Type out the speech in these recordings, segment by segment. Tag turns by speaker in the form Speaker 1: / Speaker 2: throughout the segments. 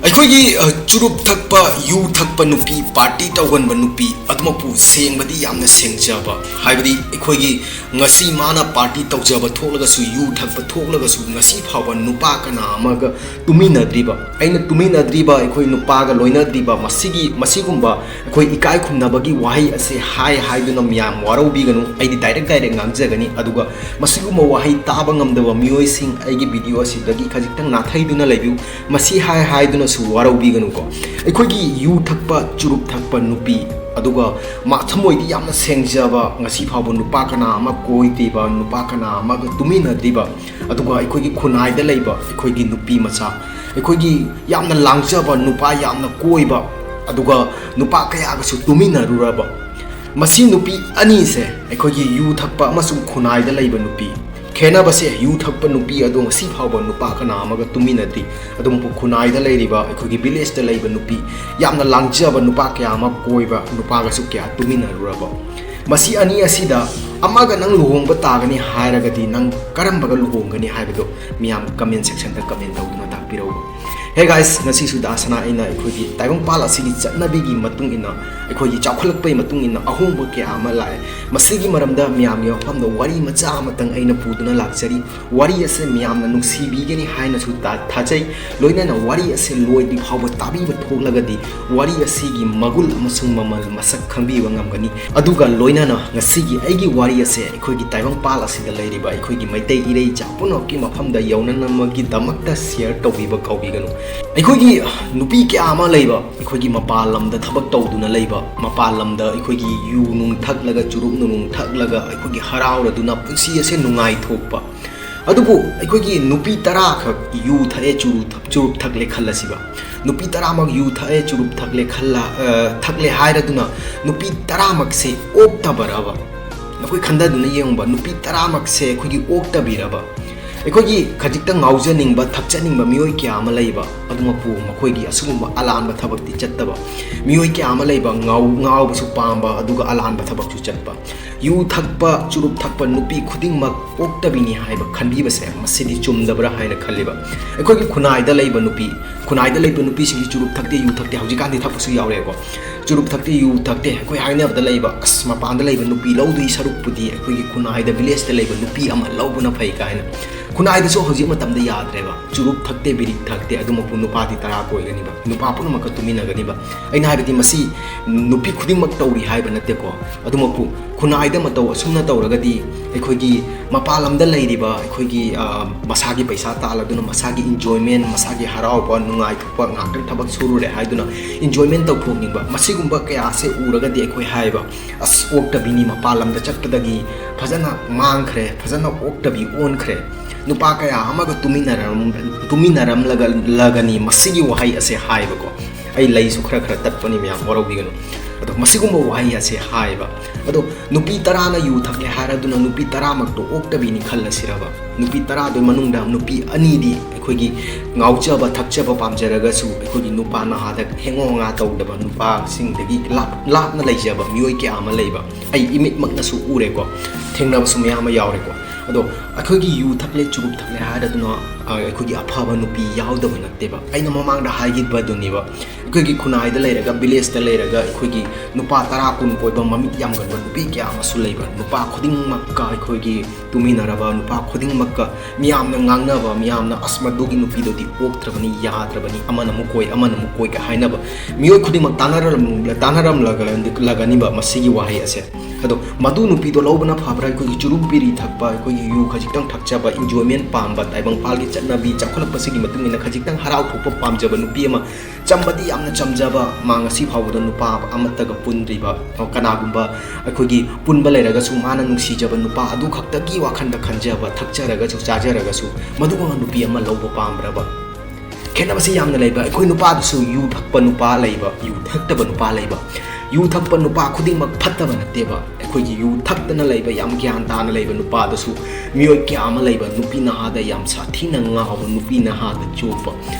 Speaker 1: ꯑꯩꯈꯣꯏꯒꯤ ꯆꯨꯔꯨꯞ ꯊꯛꯄ ꯌꯨ ꯊꯛꯄ ꯅꯨꯄꯤ ꯄꯥꯔꯇꯤ ꯇꯧꯒꯟꯕ ꯅꯨꯄꯤ ꯑꯗꯨꯃꯛꯄꯨ ꯁꯦꯡꯕꯗꯤ ꯌꯥꯝꯅ ꯁꯦꯡꯖꯕ ꯍꯥꯏꯕꯗꯤ ꯑꯩꯈꯣꯏꯒꯤ ꯉꯁꯤ ꯃꯥꯅ ꯄꯥꯔꯇꯤ ꯇꯧꯖꯕ ꯊꯣꯛꯂꯒꯁꯨ ꯌꯨ ꯊꯛꯄ ꯊꯣꯛꯂꯒꯁꯨ ꯉꯁꯤ ꯐꯥꯎꯕ ꯅꯨꯄꯥ ꯀꯅꯥ ꯑꯃꯒ ꯇꯨꯃꯤꯟꯅꯗ꯭ꯔꯤꯕ ꯑꯩꯅ ꯇꯨꯃꯤꯟꯅꯗ꯭ꯔꯤꯕ ꯑꯩꯈꯣꯏ ꯅꯨꯄꯥꯒ ꯂꯣꯏꯅꯗ꯭ꯔꯤꯕ ꯃꯁꯤꯒꯨꯝꯕ ꯑꯩꯈꯣꯏ ꯏꯀꯥꯏ ꯈꯨꯝꯅꯕꯒꯤ ꯋꯥꯍꯩ ꯑꯁꯤ ꯍꯥꯏꯗꯨꯅ ꯃꯌꯥꯝ ꯋꯥꯔꯧꯕꯤꯒꯅꯨ ꯑꯩꯗꯤ ꯗꯥꯏꯔꯦꯛ ꯉꯥꯡꯖꯒꯅꯤ ꯑꯗꯨꯒ ꯃꯁꯤꯒꯨꯝꯕ ꯋꯥꯍꯩ ꯇꯥꯕ ꯉꯝꯗꯕ ꯃꯤꯑꯣꯏꯁꯤꯡ ꯑꯩꯒꯤ ꯚꯤꯗꯤꯑꯣ ꯑꯁꯤꯗꯒꯤ ꯈꯖꯤꯛꯇꯪ ꯅꯥꯊꯩꯗꯨꯅ ꯂꯩꯕꯤꯌꯨ ꯃꯁꯤ ꯍꯥꯏꯗꯨꯅ waraubiganuko ꯑꯩꯈꯣꯏꯒꯤ ꯌꯨ ꯊꯛꯄ ꯆꯨꯔꯨꯞ ꯊꯛꯄ ꯅꯨꯄꯤ ꯑꯗꯨꯒ ꯃꯥ ꯊꯃꯣꯏꯗꯤ ꯌꯥꯝꯅ ꯁꯦꯡꯖꯕ ꯉꯁꯤ ꯐꯥꯎꯕ ꯅꯨꯄꯥ ꯀꯅꯥ ꯑꯃ ꯀꯣꯏꯗ꯭ꯔꯤꯕ ꯅꯨꯄꯥ ꯀꯅꯥ ꯑꯃꯒ ꯇꯨꯃꯤꯟꯅꯗ꯭ꯔꯤꯕ ꯑꯗꯨꯒ ꯑꯩꯈꯣꯏꯒꯤ ꯈꯨꯟꯅꯥꯏꯗ ꯂꯩꯕ ꯑꯩꯈꯣꯏꯒꯤ ꯅꯨꯄꯤ ꯃꯆꯥ ꯑꯩꯈꯣꯏꯒꯤ ꯌꯥꯝꯅ ꯂꯥꯡꯖꯕ ꯅꯨꯄꯥ ꯌꯥꯝꯅ ꯀꯣꯏꯕ ꯑꯗꯨꯒ ꯅꯨꯄꯥ ꯀꯌꯥꯒꯁꯨ ꯇꯨꯃꯤꯟꯅꯔꯨꯔꯕ ꯃꯁꯤ ꯅꯨꯄꯤ ꯑꯅꯤꯁꯦ ꯑꯩꯈꯣꯏꯒꯤ ꯌꯨ ꯊꯛꯄ ꯑꯃꯁꯨꯡ ꯈꯨꯟꯅꯥꯏꯗ ꯂꯩꯕ ꯅꯨꯄꯤ ꯈꯦꯅꯕꯁꯦ ꯌꯨ ꯊꯛꯄ ꯅꯨꯄꯤ ꯑꯗꯣ ꯉꯁꯤ ꯐꯥꯎꯕ ꯅꯨꯄꯥ ꯀꯅꯥ ꯑꯃꯒ ꯇꯨꯃꯤꯟꯅꯗ꯭ꯔꯤ ꯑꯗꯨꯝ ꯈꯨꯟꯅꯥꯏꯗ ꯂꯩꯔꯤꯕ ꯑꯩꯈꯣꯏꯒꯤ ꯚꯤꯂꯦꯖꯇ ꯂꯩꯕ ꯅꯨꯄꯤ ꯌꯥꯝꯅ ꯂꯥꯡꯖꯕ ꯅꯨꯄꯥ ꯀꯌꯥ ꯑꯃ ꯀꯣꯏꯕ ꯅꯨꯄꯥꯒꯁꯨ ꯀꯌꯥ ꯇꯨꯃꯤꯟꯅꯔꯨꯔꯕ ꯃꯁꯤ ꯑꯅꯤ ꯑꯁꯤꯗ ꯑꯃꯒ ꯅꯪ ꯂꯨꯍꯣꯡꯕ ꯇꯥꯒꯅꯤ ꯍꯥꯏꯔꯒꯗꯤ ꯅꯪ ꯀꯔꯝꯕꯒ ꯂꯨꯍꯣꯡꯒꯅꯤ ꯍꯥꯏꯕꯗꯣ ꯃꯤꯌꯥꯝ ꯀꯃꯦꯟ ꯁꯦꯛꯁꯟꯗ ꯀꯃꯦꯟ ꯇꯧꯗꯨꯅ ꯇꯥꯛꯄꯤꯔꯛꯎ Hey guys, ngasisu dasana aina akhoi Taibangpal asigi chatnabigi matung ina akhoi chawkhalakpai matung ina ahongba kya ama lae masigi maramda miyam yo famda wari macha amatang aina puduna lakchari wari ase miyamna nungsibigeni haina su thajai loina na wari ase loidi phawba tabiba thoklagadi wari asigi magul amasung mamal masak khangbiba ngamgani aduga loina na ngasigi aigi wari ase akhoi Taibangpal asida leiriba akhoi maitai irei chapunoki mafamda yaunanamagi damakta share tawbiba kaubiganu ꯑꯩꯈꯣꯏꯒꯤ ꯅꯨꯄꯤ ꯀꯌꯥ ꯑꯃ ꯂꯩꯕ ꯑꯩꯈꯣꯏꯒꯤ ꯃꯄꯥꯟ ꯂꯝꯗ ꯊꯕꯛ ꯇꯧꯗꯨꯅ ꯂꯩꯕ ꯃꯄꯥꯟ ꯂꯝꯗ ꯑꯩꯈꯣꯏꯒꯤ ꯌꯨ ꯅꯨꯡ ꯊꯛꯂꯒ ꯆꯨꯔꯨꯞ ꯅꯨꯡ ꯊꯛꯂꯒ ꯑꯩꯈꯣꯏꯒꯤ ꯍꯔꯥꯎꯔꯗꯨꯅ ꯄꯨꯟꯁꯤ ꯑꯁꯦ ꯅꯨꯡꯉꯥꯏꯊꯣꯛꯄ ꯑꯗꯨꯕꯨ ꯑꯩꯈꯣꯏꯒꯤ ꯅꯨꯄꯤ 10 ꯈꯛ ꯌꯨ ꯊꯛꯑꯦ ꯆꯨꯔꯨꯞ ꯊꯛꯂꯦ ꯈꯜꯂꯁꯤꯕ ꯅꯨꯄꯤ 10 ꯃꯛ ꯌꯨ ꯊꯛꯑꯦ ꯆꯨꯔꯨꯞ ꯊꯛꯂꯦ ꯍꯥꯏꯔꯗꯨꯅ ꯅꯨꯄꯤ 10 ꯃꯛꯁꯦ ꯑꯣꯛꯇꯕꯔꯕ ꯅꯈꯣꯏ ꯈꯟꯗꯗꯨꯅ ꯌꯦꯡꯕ ꯅꯨꯄꯤ 10 ꯃꯛꯁꯦ ꯑꯩꯈꯣꯏꯒꯤ ꯑꯣꯛꯇꯕꯤꯔꯕ ꯑꯩꯈꯣꯏꯒꯤ ꯈꯖꯤꯛꯇ ꯉꯥꯎꯖꯅꯤꯡꯕ ꯊꯛꯆꯅꯤꯡꯕ ꯃꯤꯑꯣꯏ ꯀꯌꯥ ꯑꯃ ꯂꯩꯕ ꯑꯗꯨꯃꯛꯄꯨ ꯃꯈꯣꯏꯒꯤ ꯑꯁꯤꯒꯨꯝꯕ ꯑꯂꯥꯟꯕ ꯊꯕꯛꯇꯤ ꯆꯠꯇꯕ ꯃꯤꯑꯣꯏ ꯀꯌꯥ ꯑꯃ ꯂꯩꯕ ꯉꯥꯎꯕꯁꯨ ꯄꯥꯝꯕ ꯑꯗꯨꯒ ꯑꯂꯥꯟꯕ ꯊꯕꯛꯁꯨ ꯆꯠꯄ ꯌꯨ ꯊꯛꯄ ꯆꯨꯔꯨꯞ ꯊꯛꯄ ꯅꯨꯄꯤ ꯈꯨꯗꯤꯡꯃꯛ ꯑꯣꯛꯇꯕꯤꯅꯤ ꯍꯥꯏꯕ ꯈꯟꯕꯤꯕꯁꯦ ꯃꯁꯤꯗꯤ ꯆꯨꯝꯗꯕ꯭ꯔꯥ ꯍꯥꯏꯅ ꯈꯜꯂꯤꯕ ꯑꯩꯈꯣꯏꯒꯤ ꯈꯨꯟꯅꯥꯏꯗ ꯂꯩꯕ ꯅꯨꯄꯤꯁꯤꯡꯒꯤ ꯆꯨꯔꯨꯞ ꯊꯛꯇꯦ ꯌꯨ ꯊꯛꯇꯦ ꯍꯧꯖꯤꯛꯀꯥꯟꯗꯤ ꯊꯛꯄꯁꯨ ꯌꯥꯎꯔꯦꯀꯣ ꯆꯨꯔꯨꯞ ꯊꯛꯇꯦ ꯌꯨ ꯊꯛꯇꯦ ꯑꯩꯈꯣꯏ ꯍꯥꯏꯅꯕꯗ ꯂꯩꯕ ꯃꯄꯥꯟꯗ ꯂꯩꯕ ꯅꯨꯄꯤ ꯂꯧꯗꯣꯏ ꯁꯔꯨꯛꯄꯨꯗꯤ ꯑꯩꯈꯣꯏꯒꯤ ꯈꯨꯟꯅꯥꯏꯗ ꯚꯤꯂꯦꯖꯇ ꯂꯩꯕ ꯅꯨꯄꯤ ꯑꯃ ꯂꯧꯕꯅ ꯐꯩ ꯀꯥꯏꯅ ꯈꯨꯟꯅꯥꯏꯗꯁꯨ ꯍꯧꯖꯤꯛ ꯃꯇꯝꯗ ꯌꯥꯗ꯭ꯔꯦꯕ ꯆꯨꯔꯨꯞ ꯊꯛꯇꯦ ꯕꯤꯔꯤ ꯊꯛꯇꯦ ꯑꯗꯨꯃꯛꯄꯨ ꯅꯨꯄꯥꯗꯤ 10 ꯀꯣꯏꯒꯅꯤꯕ ꯅꯨꯄꯥ ꯄꯨꯝꯅꯃꯛꯀ ꯇꯨꯃꯤꯟꯅꯒꯅꯤꯕ ꯑꯩꯅ ꯍꯥꯏꯕꯗꯤ ꯃꯁꯤ ꯅꯨꯄꯤ ꯈꯨꯗꯤꯡꯃꯛ ꯇꯧꯔꯤ ꯍꯥꯏꯕ ꯅꯠꯇꯦꯀꯣ ꯑꯗꯨꯃꯛꯄꯨ ꯈꯨꯟꯅꯥꯏꯗ ꯃꯇꯧ ꯑꯁꯨꯝꯅ ꯇꯧꯔꯒꯗꯤ ꯑꯩꯈꯣꯏꯒꯤ ꯃꯄꯥꯟ ꯂꯝꯗ ꯂꯩꯔꯤꯕ ꯑꯩꯈꯣꯏꯒꯤ ꯃꯁꯥꯒꯤ ꯄꯩꯁꯥ ꯇꯥꯜꯂꯗꯨꯅ ꯃꯁꯥꯒꯤ ꯏꯟꯖꯣꯏꯃꯦꯟ ꯃꯁꯥꯒꯤ ꯍꯔꯥꯎꯕ ꯅꯨꯡꯉꯥꯏꯊꯣꯛꯄ ꯉꯥꯛꯇꯪ ꯊꯕꯛ ꯁꯨꯔꯨꯔꯦ ꯍꯥꯏꯗꯨꯅ ꯏꯟꯖꯣꯏꯃꯦꯟ ꯇꯧꯊꯣꯛꯅꯤꯡꯕ ꯃꯁꯤꯒꯨꯝꯕ ꯀꯌꯥꯁꯦ ꯎꯔꯒꯗꯤ ꯑꯩꯈꯣꯏ ꯍꯥꯏꯕ ꯑꯁ ꯑꯣꯛꯇꯕꯤꯅꯤ ꯃꯄꯥꯟ ꯂꯝꯗ ꯆꯠꯄꯗꯒꯤ ꯐꯖꯅ ꯃꯥꯡꯈ꯭ꯔꯦ ꯐꯖꯅ ꯑꯣꯛꯇꯕꯤ ꯑꯣꯟꯈ꯭ꯔꯦ ꯅꯨꯄꯥ ꯀꯌꯥ ꯑꯃꯒ ꯇꯨꯃꯤꯟꯅꯔꯝꯂꯒꯅꯤ ꯃꯁꯤꯒꯤ ꯋꯥꯍꯩ ꯑꯁꯦ ꯍꯥꯏꯕꯀꯣ ꯑꯩ ꯂꯩꯁꯨ ꯈꯔ ꯇꯠꯄꯅꯤ ꯃꯌꯥꯝ ꯋꯥꯔꯧꯕꯤꯒꯅꯨ ꯑꯗꯣ ꯃꯁꯤꯒꯨꯝꯕ ꯋꯥꯍꯩ ꯑꯁꯦ ꯍꯥꯏꯕ ꯑꯗꯣ ꯅꯨꯄꯤ 10ꯅ ꯌꯨ ꯊꯛꯂꯦ ꯍꯥꯏꯔꯗꯨꯅ ꯅꯨꯄꯤ 10 ꯃꯛꯇꯣ ꯑꯣꯛꯇꯕꯤꯅꯤ ꯈꯜꯂꯁꯤꯔꯕ ꯅꯨꯄꯤ 10ꯗꯨꯒꯤ ꯃꯅꯨꯡꯗ ꯅꯨꯄꯤ 2ꯗꯤ ꯑꯩꯈꯣꯏꯒꯤ ꯉꯥꯎꯖꯕ ꯊꯛꯆꯕ ꯄꯥꯝꯖꯔꯒꯁꯨ ꯑꯩꯈꯣꯏꯒꯤ ꯅꯨꯄꯥ ꯅꯍꯥꯗ ꯍꯦꯡꯉꯣꯉꯥ ꯇꯧꯗꯕ ꯅꯨꯄꯥꯁꯤꯡꯗꯒꯤ ꯂꯥꯞꯅ ꯂꯩꯖꯕ ꯃꯤꯑꯣꯏ ꯀꯌꯥ ꯑꯃ ꯂꯩꯕ ꯑꯩ ꯏꯃꯤꯠꯃꯛꯅꯁꯨ ꯎꯔꯦꯀꯣ ꯊꯦꯡꯅꯕꯁꯨ ꯃꯌꯥꯝ ꯑꯃ ꯌꯥꯎꯔꯦꯀꯣ ꯑꯗꯣ ꯑꯩꯈꯣꯏꯒꯤ ꯌꯨ ꯊꯛꯂꯦ ꯆꯨꯔꯨꯞ ꯊꯛꯂꯦ ꯍꯥꯏꯔꯗꯨꯅ ꯑꯩꯈꯣꯏꯒꯤ ꯑꯐꯕ ꯅꯨꯄꯤ ꯌꯥꯎꯗꯕ ꯅꯠꯇꯦꯕ ꯑꯩꯅ ꯃꯃꯥꯡꯗ ꯍꯥꯏꯈꯤꯕꯗꯨꯅꯦꯕ ꯑꯩꯈꯣꯏꯒꯤ ꯈꯨꯟꯅꯥꯏꯗ ꯂꯩꯔꯒ ꯚꯤꯂꯦꯖꯇ ꯂꯩꯔꯒ ꯑꯩꯈꯣꯏꯒꯤ ꯅꯨꯄꯥ 10 ꯀꯨꯟ ꯀꯣꯏꯕ ꯃꯃꯤꯠ ꯌꯥꯝꯒꯟꯕ ꯅꯨꯄꯤ ꯀꯌꯥ ꯑꯃꯁꯨ ꯂꯩꯕ ꯅꯨꯄꯥ ꯈꯨꯗꯤꯡꯃꯛꯀ ꯑꯩꯈꯣꯏꯒꯤ ꯇꯨꯃꯤꯟꯅꯔꯕ ꯅꯨꯄꯥ ꯈꯨꯗꯤꯡꯃꯛꯀ ꯃꯤꯌꯥꯝꯅ ꯉꯥꯡꯅꯕ ꯃꯤꯌꯥꯝꯅ ꯑꯁ ꯃꯗꯨꯒꯤ ꯅꯨꯄꯤꯗꯨꯗꯤ ꯑꯣꯛꯇ꯭ꯔꯕꯅꯤ ꯌꯥꯗ꯭ꯔꯕꯅꯤ ꯑꯃꯅ ꯑꯃꯨꯛ ꯀꯣꯏ ꯀ ꯍꯥꯏꯅꯕ ꯃꯤꯑꯣꯏ ꯈꯨꯗꯤꯡꯃꯛ ꯇꯥꯟꯅꯔꯝꯂꯒꯅꯤꯕ ꯃꯁꯤꯒꯤ ꯋꯥꯍꯩ ꯑꯁꯦ ꯑꯗꯣ ꯃꯗꯨ ꯅꯨꯄꯤꯗꯣ ꯂꯧꯕꯅ ꯐꯕ꯭ꯔꯥ ꯑꯩꯈꯣꯏꯒꯤ ꯆꯨꯔꯨꯞ ꯕꯤꯔꯤ ꯊꯛꯄ ꯑꯩꯈꯣꯏꯒꯤ ꯌꯨ ꯈꯖꯤꯛꯇꯪ ꯊꯛꯆꯕ ꯏꯟꯖꯣꯏꯃꯦꯟ ꯄꯥꯝꯕ ꯇꯥꯏꯕꯪꯄꯥꯜꯒꯤ ꯆꯠꯅꯕꯤ ꯆꯥꯎꯈꯠꯂꯛꯄꯁꯤꯒꯤ ꯃꯇꯨꯡ ꯏꯟꯅ ꯈꯖꯤꯛꯇꯪ ꯍꯔꯥꯎ ꯊꯣꯛꯄ ꯄꯥꯝꯖꯕ ꯅꯨꯄꯤ ꯑꯃ ꯆꯝꯕꯗꯤ ꯌꯥꯝꯅ ꯆꯝꯖꯕ ꯃꯥ ꯉꯁꯤ ꯐꯥꯎꯕꯗ ꯅꯨꯄꯥ ꯑꯃꯠꯇꯒ ꯄꯨꯟꯗ꯭ꯔꯤꯕ ꯀꯅꯥꯒꯨꯝꯕ ꯑꯩꯈꯣꯏꯒꯤ ꯄꯨꯟꯕ ꯂꯩꯔꯒꯁꯨ ꯃꯥꯅ ꯅꯨꯡꯁꯤꯖꯕ ꯅꯨꯄꯥ ꯑꯗꯨ ꯈꯛꯇꯒꯤ ꯋꯥꯈꯟꯗ ꯈꯟꯖꯕ ꯊꯛꯆꯔꯒꯁꯨ ꯆꯥꯖꯔꯒꯁꯨ ꯃꯗꯨꯒꯨꯝꯕ ꯅꯨꯄꯤ ꯑꯃ ꯂꯧꯕ ꯄꯥꯝꯕ꯭ꯔꯕ ꯈꯦꯠꯅꯕꯁꯤ ꯌꯥꯝꯅ ꯂꯩꯕ ꯑꯩꯈꯣꯏ ꯅꯨꯄꯥꯗꯁꯨ ꯌꯨ ꯊꯛꯄ ꯅꯨꯄꯥ ꯂꯩꯕ ꯌꯨ ꯊꯛꯇꯕ ꯅꯨꯄꯥ ꯂꯩꯕ ꯌꯨ ꯊꯛꯄ ꯅꯨꯄꯥ ꯈꯨꯗꯤꯡꯃꯛ ꯐꯠꯇꯕ ꯅꯠꯇꯦꯕ ꯑꯩꯈꯣꯏꯒꯤ ꯌꯨ ꯊꯛꯇꯅ ꯂꯩꯕ ꯌꯥꯝ ꯒ꯭ꯌꯥꯟ ꯇꯥꯅ ꯂꯩꯕ ꯅꯨꯄꯥꯗꯁꯨ ꯃꯤꯑꯣꯏ ꯀꯌꯥ ꯑꯃ ꯂꯩꯕ ꯅꯨꯄꯤ ꯅꯍꯥꯗ ꯌꯥꯝ ꯁꯥꯊꯤꯅ ꯉꯥꯎꯕ ꯅꯨꯄꯤ ꯅꯍꯥꯗ ꯆꯣꯞꯄ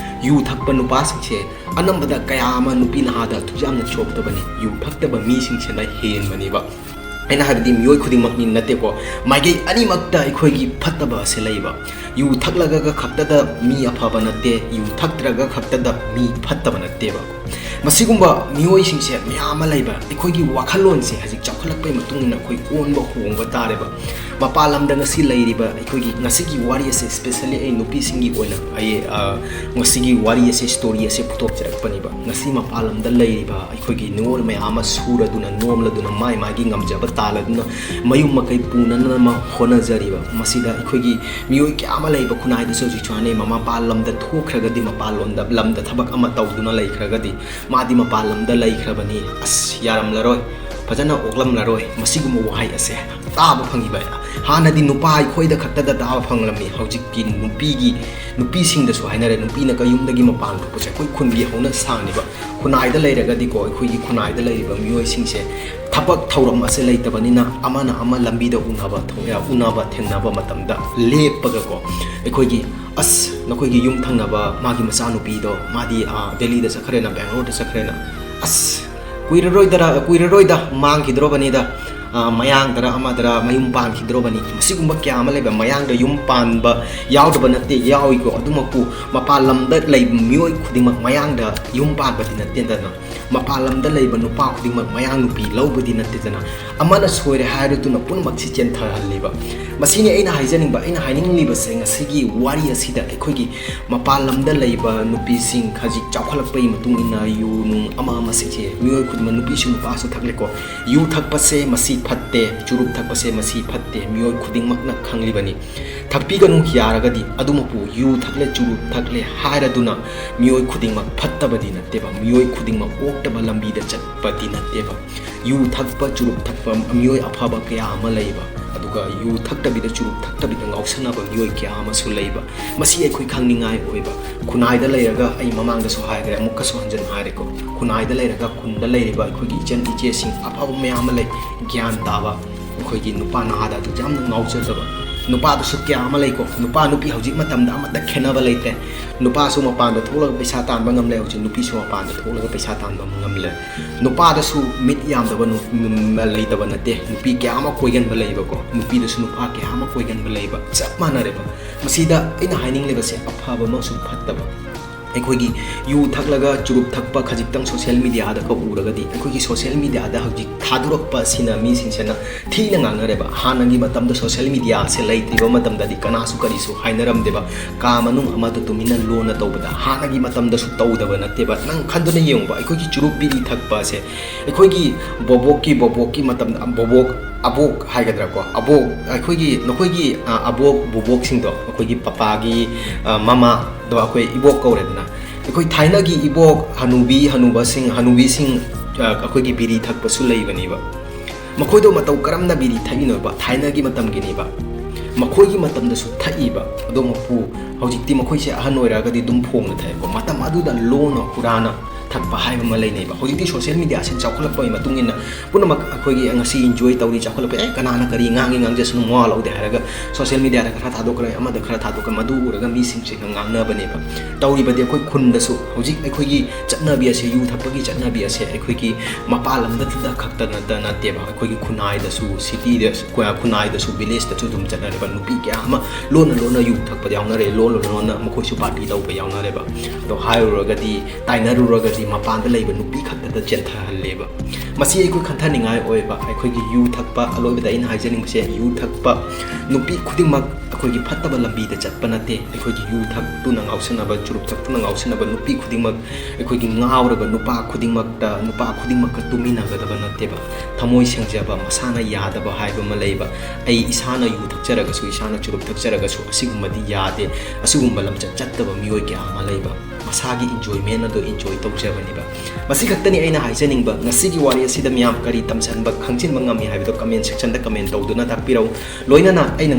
Speaker 1: ꯌꯨ ꯊꯛꯄ ꯅꯨꯄꯥꯁꯤꯡꯁꯦ ꯑꯅꯝꯕꯗ ꯀꯌꯥ ꯑꯃ ꯅꯨꯄꯤ ꯅꯍꯥꯗ ꯌꯥꯝꯅ ꯆꯣꯞꯇꯕꯅꯤ ꯌꯨ ꯊꯛꯇꯕ ꯃꯤꯁꯤꯡꯁꯤꯅ ꯍꯦꯟꯕꯅꯦꯕ ꯑꯩꯅ ꯍꯥꯏꯕꯗꯤ ꯃꯤꯑꯣꯏ ꯈꯨꯗꯤꯡꯃꯛꯅꯤ ꯅꯠꯇꯦꯀꯣ ꯃꯥꯏꯀꯩ ꯑꯅꯤꯃꯛꯇ ꯑꯩꯈꯣꯏꯒꯤ ꯐꯠꯇꯕ ꯑꯁꯤ ꯂꯩꯕ ꯌꯨ ꯊꯛꯂꯒ ꯈꯛꯇꯗ ꯃꯤ ꯑꯐꯕ ꯅꯠꯇꯦ ꯌꯨ ꯊꯛꯇ꯭ꯔꯒ ꯈꯛꯇꯗ ꯃꯤ ꯐꯠꯇꯕ ꯅꯠꯇꯦꯕ ꯃꯁꯤꯒꯨꯝꯕ ꯃꯤꯑꯣꯏꯁꯤꯡꯁꯦ ꯃꯌꯥꯝ ꯑꯃ ꯂꯩꯕ ꯑꯩꯈꯣꯏꯒꯤ ꯋꯥꯈꯜꯂꯣꯟꯁꯦ ꯍꯧꯖꯤꯛ ꯆꯥꯎꯈꯠꯂꯛꯄꯒꯤ ꯃꯇꯨꯡ ꯏꯟꯅ ꯑꯩꯈꯣꯏ ꯑꯣꯟꯕ ꯍꯣꯡꯕ ꯇꯥꯔꯦꯕ ꯃꯄꯥꯟ ꯂꯝꯗ ꯉꯁꯤ ꯂꯩꯔꯤꯕ ꯑꯩꯈꯣꯏꯒꯤ ꯉꯁꯤꯒꯤ ꯋꯥꯔꯤ ꯑꯁꯦ ꯁ꯭ꯄꯦꯁꯤꯌꯦꯜꯂꯤ ꯑꯩ ꯅꯨꯄꯤꯁꯤꯡꯒꯤ ꯑꯣꯏꯅ ꯑꯩ ꯉꯁꯤꯒꯤ ꯋꯥꯔꯤ ꯑꯁꯦ ꯁ꯭ꯇꯣꯔꯤ ꯑꯁꯦ ꯄꯨꯊꯣꯛꯆꯔꯛꯄꯅꯦꯕ ꯉꯁꯤ ꯃꯄꯥꯟ ꯂꯝꯗ ꯂꯩꯔꯤꯕ ꯑꯩꯈꯣꯏꯒꯤ ꯅꯤꯉꯣꯜ ꯃꯌꯥꯝ ꯑꯃ ꯁꯨꯔꯗꯨꯅ ꯅꯣꯝꯂꯗꯨꯅ ꯃꯥꯒꯤ ꯉꯝꯖꯕ ꯇꯥꯜꯂꯗꯨꯅ ꯃꯌꯨꯝ ꯃꯀꯩ ꯄꯨꯅꯅꯕ ꯍꯣꯠꯅꯖꯔꯤꯕ ꯃꯁꯤꯗ ꯑꯩꯈꯣꯏꯒꯤ ꯃꯤꯑꯣꯏ ꯀꯌꯥ ꯑꯃ ꯂꯩꯕ ꯈꯨꯟꯅꯥꯏꯗꯁꯨ ꯍꯧꯖꯤꯛꯁꯨ ꯍꯥꯏꯅꯩ ꯃꯄꯥꯟ ꯂꯝꯗ ꯊꯣꯛꯈ꯭ꯔꯒꯗꯤ ꯃꯄꯥꯟ ꯂꯝꯗ ꯊꯕꯛ ꯑꯃ ꯇꯧꯗꯨꯅ ꯂꯩꯈ꯭ꯔꯒꯗꯤ ꯃꯥꯗꯤ ꯃꯄꯥꯟ ꯂꯝꯗ ꯂꯩꯈ꯭ꯔꯕꯅꯤ ꯑꯁ ꯌꯥꯔꯝꯂꯔꯣꯏ ꯐꯖꯅ ꯑꯣꯛꯂꯝꯂꯔꯣꯏ ꯃꯁꯤꯒꯨꯝꯕ ꯋꯥꯍꯩ ꯑꯁꯦ ꯇꯥꯕ ꯐꯪꯉꯤꯕ ꯍꯥꯟꯅꯗꯤ ꯅꯨꯄꯥ ꯑꯩꯈꯣꯏꯗ ꯈꯛꯇꯗ ꯇꯥꯕ ꯐꯪꯂꯝꯃꯤ ꯍꯧꯖꯤꯛꯀꯤ ꯅꯨꯄꯤꯁꯤꯡꯗꯁꯨ ꯍꯥꯏꯅꯔꯦ ꯅꯨꯄꯤꯅ ꯀꯌꯨꯝꯗꯒꯤ ꯃꯄꯥꯟ ꯊꯣꯛꯄꯁꯦ ꯑꯩꯈꯣꯏ ꯈꯨꯟꯒꯤ ꯍꯧꯅ ꯁꯥꯡꯉꯤꯕ ꯈꯨꯟꯅꯥꯏꯗ ꯂꯩꯔꯒꯗꯤꯀꯣ ꯑꯩꯈꯣꯏꯒꯤ ꯈꯨꯟꯅꯥꯏꯗ ꯂꯩꯔꯤꯕ ꯃꯤꯑꯣꯏꯁꯤꯡꯁꯦ ꯊꯕꯛ ꯊꯧꯔꯝ ꯑꯁꯤ ꯂꯩꯇꯕꯅꯤna amana ama ꯂꯝꯕꯤꯗ ꯎꯅꯕ ꯊꯦꯡꯅꯕ ꯃꯇꯝꯗ ꯂꯦꯞꯄꯒꯀꯣ ꯑꯩꯈꯣꯏꯒꯤ ꯑꯁ ꯅꯈꯣꯏꯒꯤ ꯌꯨꯝ ꯊꯪꯅꯕ ꯃꯥꯒꯤ ꯃꯆꯥꯅꯨꯄꯤꯗꯣ ꯃꯥꯗꯤ ꯗꯦꯜꯂꯤꯗ ꯆꯠꯈ꯭ꯔꯦꯅ ꯕꯦꯡꯒꯂꯣꯔꯗ ꯆꯠꯈ꯭ꯔꯦꯅ ꯑꯁ ꯀꯨꯏꯔꯔꯣꯏꯗ ꯃꯥꯡꯈꯤꯗ꯭ꯔꯣꯕꯅꯤꯗ ꯃꯌꯥꯡꯗꯔ ꯑꯃꯗꯔ ꯃꯌꯨꯝ ꯄꯥꯟꯈꯤꯗ꯭ꯔꯣꯕꯅꯤ ꯃꯁꯤꯒꯨꯝꯕ ꯀꯌꯥ ꯑꯃ ꯂꯩꯕ ꯃꯌꯥꯡꯗ ꯌꯨꯝ ꯄꯥꯟꯕ ꯌꯥꯎꯗꯕ ꯅꯠꯇꯦ ꯌꯥꯎꯏꯀꯣ ꯑꯗꯨꯃꯛꯄꯨ ꯃꯄꯥꯟ ꯂꯝꯗ ꯂꯩꯕ ꯃꯤꯑꯣꯏ ꯈꯨꯗꯤꯡꯃꯛ ꯃꯌꯥꯡꯗ ꯌꯨꯝ ꯄꯥꯟꯕꯗꯤ ꯅꯠꯇꯦꯗꯅ ꯃꯄꯥꯟ ꯂꯝꯗ ꯂꯩꯕ ꯅꯨꯄꯥ ꯈꯨꯗꯤꯡꯃꯛ ꯃꯌꯥꯡ ꯅꯨꯄꯤ ꯂꯧꯕꯗꯤ ꯅꯠꯇꯦꯗꯅ ꯑꯃꯅ ꯁꯣꯏꯔꯦ ꯍꯥꯏꯔꯗꯨꯅ ꯄꯨꯝꯅꯃꯛꯁꯤ ꯆꯦꯟꯊꯍꯜꯂꯤꯕ ꯃꯁꯤꯅꯤ ꯑꯩꯅ ꯍꯥꯏꯅꯤꯡꯂꯤꯕꯁꯦ ꯉꯁꯤꯒꯤ ꯋꯥꯔꯤ ꯑꯁꯤꯗ ꯑꯩꯈꯣꯏꯒꯤ ꯃꯄꯥꯟ ꯂꯝꯗ ꯂꯩꯕ ꯅꯨꯄꯤꯁꯤꯡ ꯍꯧꯖꯤꯛ ꯆꯥꯎꯈꯠꯂꯛꯄꯒꯤ ꯃꯇꯨꯡ ꯏꯟꯅ ꯌꯨ ꯅꯨꯡ ꯑꯃꯁꯤꯡꯁꯦ ꯃꯤꯑꯣꯏ ꯈꯨꯗꯤꯡꯃꯛ ꯅꯨꯄꯤꯁꯨ ꯅꯨꯄꯥꯁꯨ ꯊꯛꯂꯦꯀꯣ ꯌꯨ ꯊꯛꯄꯁꯦ ꯃꯁꯤ ꯐꯠꯇꯦ ꯆꯨꯔꯨꯞ ꯊꯛꯄꯁꯦ ꯃꯁꯤ ꯐꯠꯇꯦ ꯃꯤꯑꯣꯏ ꯈꯨꯗꯤꯡꯃꯛꯅ ꯈꯪꯂꯤꯕꯅꯤ ꯊꯛꯄꯤꯒꯅꯨ ꯌꯥꯔꯒꯗꯤ ꯑꯗꯨꯃꯛꯄꯨ ꯌꯨ ꯊꯛꯂꯦ ꯆꯨꯔꯨꯞ ꯊꯛꯂꯦ ꯍꯥꯏꯔꯗꯨꯅ ꯃꯤꯑꯣꯏ ꯈꯨꯗꯤꯡꯃꯛ ꯐꯠꯇꯕꯗꯤ ꯅꯠꯇꯦꯕ ꯃꯤꯑꯣꯏ ꯈꯨꯗꯤꯡꯃꯛ ꯑꯣꯛꯇꯕ ꯂꯝꯕꯤꯗ ꯆꯠꯄꯗꯤ ꯅꯠꯇꯦꯕ ꯌꯨ ꯊꯛꯄ ꯆꯨꯔꯨꯞ ꯊꯛꯄ ꯃꯤꯑꯣꯏ ꯑꯐꯕ ꯀꯌꯥ ꯑꯃ ꯂꯩꯕ ꯑꯗꯨꯒ ꯌꯨ ꯊꯛꯇꯕꯤꯗ ꯆꯨꯔꯨꯞ ꯊꯛꯇꯕꯤꯗ ꯉꯥꯎꯁꯟꯅꯕ ꯃꯤꯑꯣꯏ ꯀꯌꯥ ꯑꯃꯁꯨ ꯂꯩꯕ ꯃꯁꯤ ꯑꯩꯈꯣꯏ ꯈꯪꯅꯤꯡꯉꯥꯏ ꯑꯣꯏꯕ ꯈꯨꯟꯅꯥꯏꯗ ꯂꯩꯔꯒ ꯑꯩ ꯃꯃꯥꯡꯗꯁꯨ ꯍꯥꯏꯈ꯭ꯔꯦ ꯑꯃꯨꯛꯀꯁꯨ ꯍꯟꯖꯤꯟ ꯍꯥꯏꯔꯦꯀꯣ ꯈꯨꯟꯅꯥꯏꯗ ꯂꯩꯔꯒ ꯈꯨꯟꯗ ꯂꯩꯔꯤꯕ ꯑꯩꯈꯣꯏꯒꯤ ꯏꯆꯟ ꯏꯆꯦꯁꯤꯡ ꯑꯐꯕ ꯃꯌꯥꯝ ꯑꯃ ꯂꯩ ꯒ꯭ꯌꯥꯟ ꯇꯥꯕ ꯑꯩꯈꯣꯏꯒꯤ ꯅꯨꯄꯥ ꯅꯍꯥꯗ ꯑꯗꯨ ꯌꯥꯝꯅ ꯉꯥꯎꯖꯗꯕ ꯅꯨꯄꯥꯗꯁꯨ ꯀꯌꯥ ꯑꯃ ꯂꯩꯀꯣ ꯅꯨꯄꯥ ꯅꯨꯄꯤ ꯍꯧꯖꯤꯛ ꯃꯇꯝꯗ ꯑꯃꯠꯇ ꯈꯦꯠꯅꯕ ꯂꯩꯇ꯭ꯔꯦ ꯅꯨꯄꯥꯁꯨ ꯃꯄꯥꯟꯗ ꯊꯣꯛꯂꯒ ꯄꯩꯁꯥ ꯇꯥꯟꯕ ꯉꯝꯂꯦ ꯍꯧꯖꯤꯛ ꯅꯨꯄꯤꯁꯨ ꯃꯄꯥꯟꯗ ꯊꯣꯛꯂꯒ ꯄꯩꯁꯥ ꯇꯥꯟꯕ ꯉꯝꯂꯦ ꯅꯨꯄꯥꯗꯁꯨ ꯃꯤꯠ ꯌꯥꯝꯗꯕ ꯂꯩꯇꯕ ꯅꯠꯇꯦ ꯅꯨꯄꯤ ꯀꯌꯥ ꯑꯃ ꯀꯣꯏꯒꯟꯕ ꯂꯩꯕꯀꯣ ꯅꯨꯄꯤꯗꯁꯨ ꯅꯨꯄꯥ ꯀꯌా ꯑꯃ ꯀꯣꯏꯒꯟꯕ ꯂꯩꯕ ꯆꯞ ꯃꯥꯟꯅꯔꯦꯕ ꯃꯁꯤꯗ ꯑꯩꯅ ꯍꯥꯏꯅꯤꯡꯂꯤꯕꯁꯦ ꯑꯐꯕ ꯑꯃꯁꯨ ꯐꯠꯇꯕ ꯑꯩꯈꯣꯏꯒꯤ ꯌꯨ ꯊꯛꯂꯒ ꯆꯨꯔꯨꯞ ꯊꯛꯄ ꯈꯖꯤꯛꯇꯪ ꯁꯣꯁꯤꯌꯦꯜ ꯃꯤꯗꯤꯌꯥꯗꯒ ꯎꯔꯒꯗꯤ ꯑꯩꯈꯣꯏꯒꯤ ꯁꯣꯁꯤꯌꯦꯜ ꯃꯤꯗꯤꯌꯥꯗ ꯍꯧꯖꯤꯛ ꯊꯥꯗꯣꯔꯛꯄ ꯑꯁꯤꯅ ꯃꯤꯁꯤꯡꯁꯤꯅ ꯊꯤꯅ ꯉꯥꯡꯅꯔꯦꯕ ꯍꯥꯟꯅꯒꯤ ꯃꯇꯝꯗ ꯁꯣꯁꯤꯌꯦꯜ ꯃꯤꯗꯤꯌꯥꯁꯦ ꯂꯩꯇ꯭ꯔꯤꯕ ꯃꯇꯝꯗꯗꯤ ꯀꯅꯥꯁꯨ ꯀꯔꯤꯁꯨ ꯍꯥꯏꯅꯔꯝꯗꯦꯕ ꯀꯥ ꯃꯅꯨꯡ ꯑꯃꯗ ꯇꯨꯃꯤꯟꯅ ꯂꯣꯟꯅ ꯇꯧꯕꯗ ꯍꯥꯟꯅꯒꯤ ꯃꯇꯝꯗꯁꯨ ꯇꯧꯗꯕ ꯅꯠꯇꯦꯕ ꯅꯪ ꯈꯟꯗꯨꯅ ꯌꯦꯡꯉꯨꯕ ꯑꯩꯈꯣꯏꯒꯤ ꯆꯨꯔꯨꯞ ꯕꯤꯔꯤ ꯊꯛꯄ ꯑꯁꯦ ꯑꯩꯈꯣꯏꯒꯤ ꯕꯣꯕꯣꯛꯀꯤ ꯃꯇꯝꯗ ꯑꯕꯣꯛ ꯍꯥꯏꯒꯗ꯭ꯔꯥꯀꯣ ꯑꯕꯣꯛ ꯅꯈꯣꯏꯒꯤ ꯑꯕꯣꯛ ꯕꯣꯕꯣꯛꯁꯤꯡꯗꯣ ꯑꯩꯈꯣꯏꯒꯤ ꯄꯄꯥꯒꯤ ꯃꯃꯥꯗꯣ ꯑꯩꯈꯣꯏ ꯏꯕꯣꯛ ꯀꯧꯔꯦꯗꯅ ꯑꯩꯈꯣꯏ ꯊꯥꯏꯅꯒꯤ ꯏꯕꯣꯛ ꯍꯅꯨꯕꯤꯁꯤꯡ ꯑꯩꯈꯣꯏꯒꯤ ꯕꯤꯔꯤ ꯊꯛꯄꯁꯨ ꯂꯩꯕꯅꯦꯕ ꯃꯈꯣꯏꯗꯣ ꯃꯇꯧ ꯀꯔꯝꯅ ꯕꯤꯔꯤ ꯊꯛꯏꯅꯣꯕ ꯊꯥꯏꯅꯒꯤ ꯃꯇꯝꯒꯤꯅꯦꯕ ꯃꯈꯣꯏꯒꯤ ꯃꯇꯝꯗꯁꯨ ꯊꯛꯏꯕ ꯑꯗꯣ ꯍꯧꯖꯤꯛꯇꯤ ꯃꯈꯣꯏꯁꯦ ꯑꯍꯟ ꯑꯣꯏꯔꯒꯗꯤ ꯑꯗꯨꯝ ꯐꯣꯡꯅ ꯊꯛꯑꯦꯀꯣ ꯃꯇꯝ ꯑꯗꯨꯗ ꯂꯣꯟꯅ ꯍꯨꯔꯥꯅ ꯊꯛꯄ ꯍꯥꯏꯕ ꯑꯃ ꯂꯩꯅꯩꯕ ꯍꯧꯖꯤꯛꯇꯤ ꯁꯣꯁꯤꯌꯦꯜ ꯃꯤꯗꯤꯌꯥꯁꯤ ꯆꯥꯎꯈꯠꯂꯛꯄꯒꯤ ꯃꯇꯨꯡ ꯏꯟꯅ ꯄꯨꯝꯅꯃꯛ ꯑꯩꯈꯣꯏꯒꯤ ꯉꯁꯤ ꯏꯟꯖꯣꯏ ꯇꯧꯔꯤ ꯆꯥꯎꯈꯠꯂꯛꯄ ꯀꯅꯥꯅ ꯀꯔꯤ ꯉꯥꯡꯖꯁꯅꯨ ꯃꯋꯥ ꯂꯧꯗꯦ ꯍꯥꯏꯔꯒ ꯁꯣꯁꯤꯌꯦꯜ ꯃꯤꯗꯤꯌꯥꯗ ꯈꯔ ꯊꯥꯗꯣꯛꯈ꯭ꯔꯦ ꯑꯃꯗ ꯈꯔ ꯊꯥꯗꯣꯛꯈ꯭ꯔꯦ ꯃꯗꯨ ꯎꯔꯒ ꯃꯤꯁꯤꯡꯁꯤꯒ ꯉꯥꯡꯅꯕꯅꯦꯕ ꯇꯧꯔꯤꯕꯗꯤ ꯑꯩꯈꯣꯏ ꯈꯨꯟꯗꯁꯨ ꯍꯧꯖꯤꯛ ꯑꯩꯈꯣꯏꯒꯤ ꯆꯠꯅꯕꯤ ꯑꯁꯦ ꯌꯨ ꯊꯛꯄꯒꯤ ꯆꯠꯅꯕꯤ ꯑꯁꯦ ꯑꯩꯈꯣꯏꯒꯤ ꯃꯄꯥꯟ ꯂꯝꯗ ꯈꯛꯇ ꯅꯠꯇꯦꯕ ꯑꯩꯈꯣꯏꯒꯤ ꯈꯨꯟꯅꯥꯏꯗꯁꯨ ꯈꯨꯟꯅꯥꯏꯗꯁꯨ ꯚꯤꯂꯦꯖꯇꯁꯨ ꯑꯗꯨꯝ ꯆꯠꯅꯔꯦꯕ ꯅꯨꯄꯤ ꯀꯌꯥ ꯑꯃ ꯂꯣꯟꯅ ꯌꯨ ꯊꯛꯄꯗ ꯌꯥꯎꯅꯔꯦ ꯂꯣꯟꯅ ꯃꯈꯣꯏꯁꯨ ꯄꯥꯔꯇꯤ ꯇꯧꯕ ꯌꯥꯎꯅꯔꯦꯕ ꯑꯗꯣ ꯍꯥꯏꯔꯨꯔꯒꯗꯤ ꯇꯥꯏꯅꯔꯨꯔꯒꯗꯤ ꯃꯄꯥꯟꯗ ꯂꯩꯕ ꯅꯨꯄꯤ ꯈꯛꯇꯗ ꯆꯦꯟꯊꯍꯜꯂꯦꯕ ꯃꯁꯤ ꯑꯩꯈꯣꯏ ꯈꯟꯊꯅꯤꯡꯉꯥꯏ ꯑꯣꯏꯕ ꯑꯩꯈꯣꯏꯒꯤ ꯌꯨ ꯊꯛꯄ ꯑꯂꯣꯏꯕꯗ ꯑꯩꯅ ꯍꯥꯏꯖꯅꯤꯡꯕꯁꯦ ꯌꯨ ꯊꯛꯄ ꯅꯨꯄꯤ ꯈꯨꯗꯤꯡꯃꯛ ꯑꯩꯈꯣꯏꯒꯤ ꯐꯠꯇꯕ ꯂꯝꯕꯤꯗ ꯆꯠꯄ ꯅꯠꯇꯦ ꯑꯩꯈꯣꯏꯒꯤ ꯌꯨ ꯊꯛꯇꯨꯅ ꯉꯥꯎꯁꯟꯅꯕ ꯆꯨꯔꯨꯞ ꯊꯛꯇꯨꯅ ꯉꯥꯎꯁꯟꯅꯕ ꯅꯨꯄꯤ ꯈꯨꯗꯤꯡꯃꯛ ꯑꯩꯈꯣꯏꯒꯤ ꯉꯥꯎꯔꯒ ꯅꯨꯄꯥ ꯈꯨꯗꯤꯡꯃꯛꯀ ꯇꯨꯃꯤꯟꯅꯒꯗꯕ ꯅꯠꯇꯦꯕ ꯊꯃꯣꯏ ꯁꯦꯡꯖꯕ ꯃꯁꯥꯅ ꯌꯥꯗꯕ ꯍꯥꯏꯕ ꯑꯃ ꯂꯩꯕ ꯑꯩ ꯏꯁꯥꯅ ꯌꯨ ꯊꯛꯆꯔꯒꯁꯨ ꯏꯁꯥꯅ ꯆꯨꯔꯨꯞ ꯊꯛꯆꯔꯒꯁꯨ ꯑꯁꯤꯒꯨꯝꯕꯗꯤ ꯌꯥꯗꯦ ꯑꯁꯤꯒꯨꯝꯕ ꯂꯝꯆꯠ ꯆꯠꯇꯕ ꯃꯤꯑꯣꯏ ꯀꯌꯥ ꯑꯃ ꯂꯩꯕ ꯃꯁꯥꯒꯤ ꯏꯟꯖꯣꯏꯃꯦꯟ ꯑꯗꯨ ꯏꯟꯖꯣꯏ ꯇꯧꯖꯕꯅꯤꯕ ꯃꯁꯤ ꯈꯛꯇꯅꯤ ꯑꯩꯅ ꯍꯥꯏꯖꯅꯤꯡꯕ ꯉꯁꯤꯒꯤ ꯋꯥꯔꯤ ꯑꯁꯤꯗ ꯃꯤꯌꯥꯝ ꯀꯔꯤ ꯇꯝꯁꯟꯕ ꯈꯪꯖꯤꯟꯕ ꯉꯝꯃꯤ ꯍꯥꯏꯕꯗꯣ ꯀꯃꯦꯟ ꯁꯦꯛꯁꯟꯗ ꯀꯃꯦꯟ ꯇꯧꯗꯨꯅ ꯇꯥꯛꯄꯤꯔꯛꯎ ꯂꯣꯏꯅꯅ ꯑꯩꯅ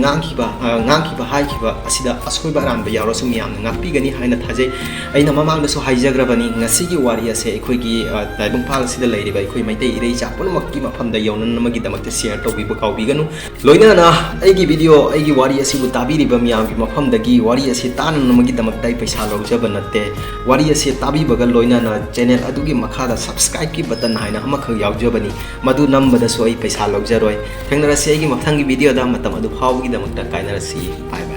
Speaker 1: ꯍꯥꯏꯈꯤꯕ ꯑꯁꯤꯗ ꯑꯁꯣꯏꯕ ꯑꯔꯥꯟꯕ ꯌꯥꯎꯔꯁꯨ ꯃꯤꯌꯥꯝꯅ ꯉꯥꯛꯄꯤꯒꯅꯤ ꯍꯥꯏꯅ ꯊꯥꯖꯩ ꯑꯩꯅ ꯃꯃꯥꯡꯗꯁꯨ ꯍꯥꯏꯖꯈ꯭ꯔꯕꯅꯤ ngasi gi wari ase ekhoi gi taibung phal sida leiriba ekhoi maitai irei cha punamak ki mafam da yonan namagi damak share tobi ba kaubi ganu loina na aigi video aigi wari asi bu tabiri ba miyam gi mafam da gi wari asi tan namagi damak dai paisa lawjaba natte wari asi tabi baga loina na channel adugi makhada subscribe ki button haina amakha yaujabani madu nambada so ai paisa lawjaroi thengnara se aigi mathang gi video da matam adu phawgi damak ta kainara si bye.